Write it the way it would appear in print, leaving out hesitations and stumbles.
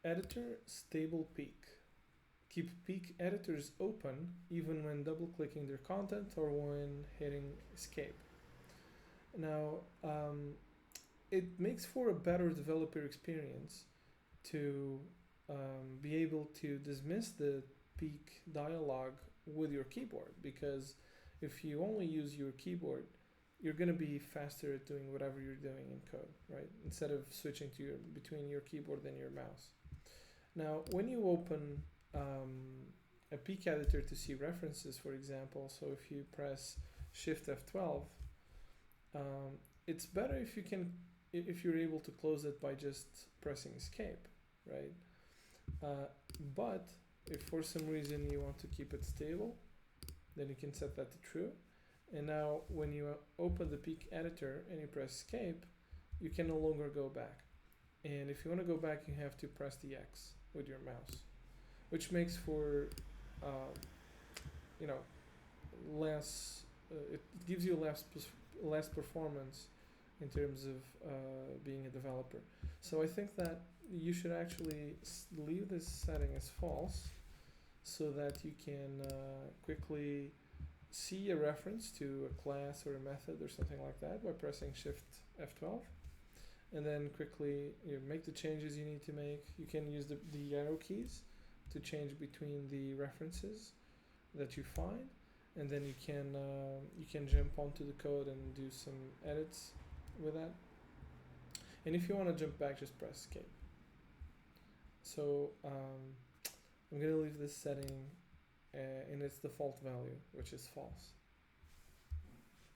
editor.stablePeek. Keep peek editors open even when double-clicking their content or when hitting escape. Now, it makes for a better developer experience to be able to dismiss the peek dialog with your keyboard, because if you only use your keyboard, you're going to be faster at doing whatever you're doing in code, right? Instead of switching to between your keyboard and your mouse. Now, when you open a peek editor to see references, for example, so if you press Shift F12, it's better if you're able to close it by just pressing Escape, right? But if for some reason you want to keep it stable, then you can set that to true. And now when you open the peek editor and you press Escape, you can no longer go back. And if you want to go back, you have to press the X with your mouse, which makes for less. It gives you less performance in terms of being a developer. So I think that you should actually leave this setting as false, so that you can quickly see a reference to a class or a method or something like that by pressing Shift F12, and then quickly make the changes you need to make. You can use the arrow keys to change between the references that you find, and then you can jump onto the code and do some edits with that. And if you want to jump back, just press Escape. So I'm going to leave this setting in its default value, which is false.